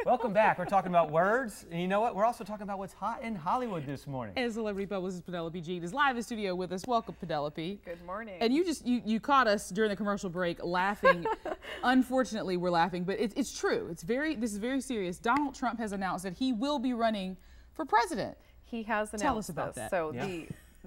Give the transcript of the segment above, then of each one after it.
Welcome back. We're talking about words, and you know what? We're also talking about what's hot in Hollywood this morning. And celebrity publicist Penelope Jean is live in studio with us. Welcome, Penelope. Good morning. And you caught us during the commercial break laughing. Unfortunately, we're laughing, but it's true. This is very serious. Donald Trump has announced that he will be running for president. He has announced Tell us about that. So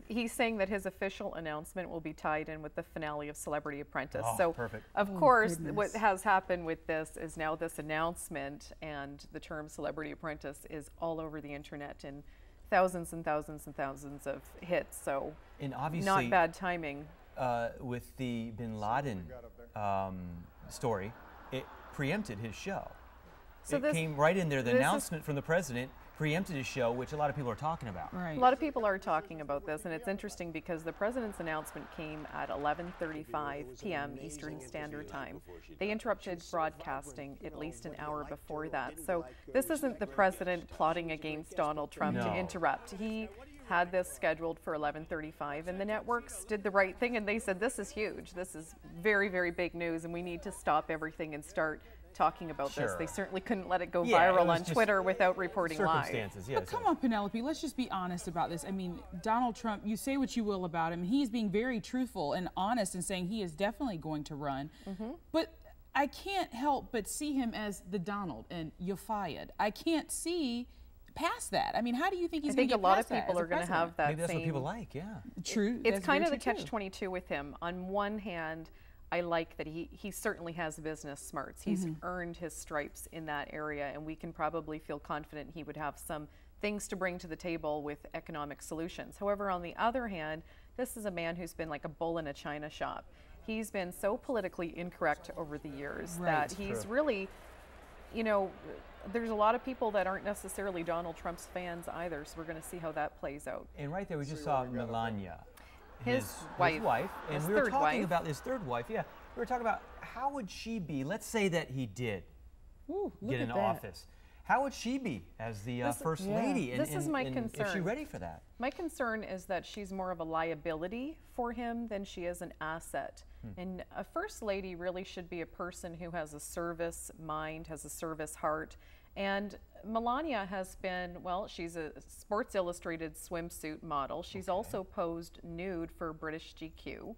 he's saying that his official announcement will be tied in with the finale of Celebrity Apprentice. Oh, so, perfect. Of course, what has happened with this is now this announcement and the term Celebrity Apprentice is all over the internet in thousands and thousands and thousands of hits. So, and obviously, not bad timing. With the Bin Laden story, it preempted his show. So it came right in there. The announcement from the president preempted his show, which a lot of people are talking about. Right. A lot of people are talking about this, and it's interesting because the president's announcement came at 11:35 p.m. Eastern Standard Time. They interrupted broadcasting at least an hour before that. So this isn't the president plotting against Donald Trump to interrupt. He had this scheduled for 11:35, and the networks did the right thing, and they said, this is huge. This is very, very big news, and we need to stop everything and start talking about this. They certainly couldn't let it go viral on Twitter without reporting live. Yeah, but come on, Penelope, let's just be honest about this. I mean, Donald Trump, you say what you will about him. He's being very truthful and honest and saying he is definitely going to run. But I can't help but see him as the Donald and you're fired. I can't see past that. I mean, how do you think he's going to get past that? I think a lot of people are going to have that. Maybe that's what people like, yeah. True. It's kind of the catch-22 with him. On one hand, I like that he certainly has business smarts. He's earned his stripes in that area, and we can probably feel confident he would have some things to bring to the table with economic solutions. However, on the other hand, this is a man who's been like a bull in a china shop. He's been so politically incorrect over the years that he's really, you know, there's a lot of people that aren't necessarily Donald Trump's fans either, so we're going to see how that plays out. And right there, we just saw Melania. His wife, and we were talking about his third wife. Yeah, we were talking about how would she be. Let's say that he did get into office. How would she be as the first lady? This is my concern. Is she ready for that? My concern is that she's more of a liability for him than she is an asset. And a first lady really should be a person who has a service mind, has a service heart. And Melania has been, well, she's a Sports Illustrated swimsuit model. She's also posed nude for British GQ.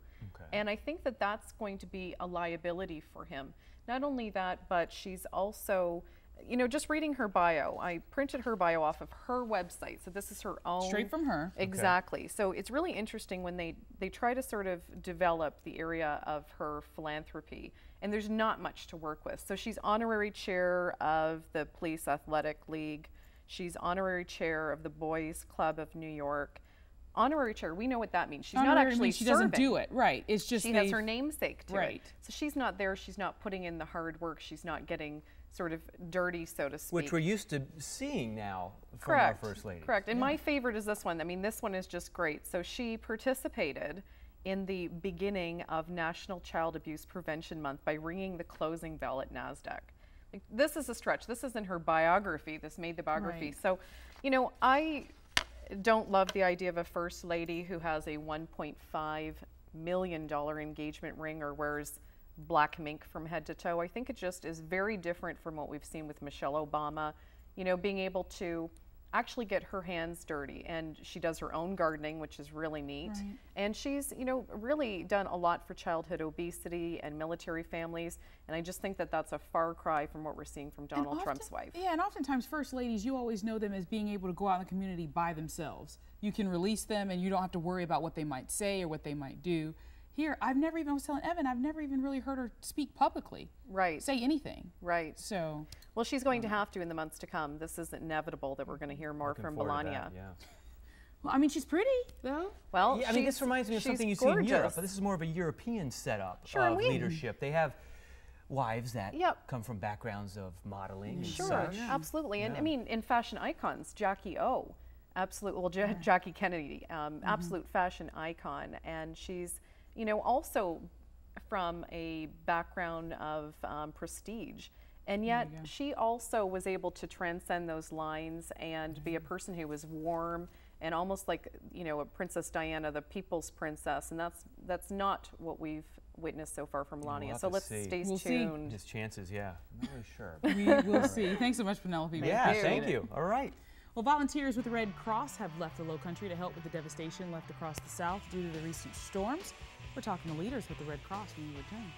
And I think that that's going to be a liability for him. Not only that, but she's also, you know, just reading her bio, I printed her bio off of her website. So this is her own. Straight from her. Exactly. So it's really interesting when they try to sort of develop the area of her philanthropy. And there's not much to work with. So she's honorary chair of the Police Athletic League. She's honorary chair of the Boys Club of New York. Honorary chair, we know what that means. She's not actually she doesn't do it, right. It's just she has her namesake to it. So she's not there, she's not putting in the hard work, she's not getting sort of dirty, so to speak. Which we're used to seeing now from our First Lady. Correct, and my favorite is this one. I mean, this one is just great. So she participated in the beginning of National Child Abuse Prevention Month by ringing the closing bell at NASDAQ. Like, this is a stretch. This isn't her biography. This made the biography. So, you know, I don't love the idea of a first lady who has a $1.5 million engagement ring or wears black mink from head to toe. I think it just is very different from what we've seen with Michelle Obama, you know, being able to actually get her hands dirty. And she does her own gardening, which is really neat. And she's, you know, really done a lot for childhood obesity and military families. And I just think that that's a far cry from what we're seeing from Donald Trump's wife. Yeah, and oftentimes first ladies, you always know them as being able to go out in the community by themselves. You can release them and you don't have to worry about what they might say or what they might do. Here, I was telling Evan, I've never even really heard her speak publicly. Say anything. So. Well, she's going to have to in the months to come. This is inevitable that we're going to hear more from Melania. Well, I mean, she's pretty, though. Well, I mean, this reminds me of something you see in Europe, but this is more of a European setup of leadership. They have wives that come from backgrounds of modeling and such. Absolutely. And I mean, in fashion icons, Jackie O, absolute, well, Jackie Kennedy, absolute fashion icon. And she's, you know, also from a background of prestige. And yet she also was able to transcend those lines and be a person who was warm and almost like, you know, a Princess Diana, the people's princess. And that's not what we've witnessed so far from Melania. We'll so let's stay tuned. His chances, yeah. I'm not really sure. We will see. Thanks so much, Penelope. Thank you. All right. Well, volunteers with the Red Cross have left the Lowcountry to help with the devastation left across the South due to the recent storms. We're talking to leaders with the Red Cross when we return.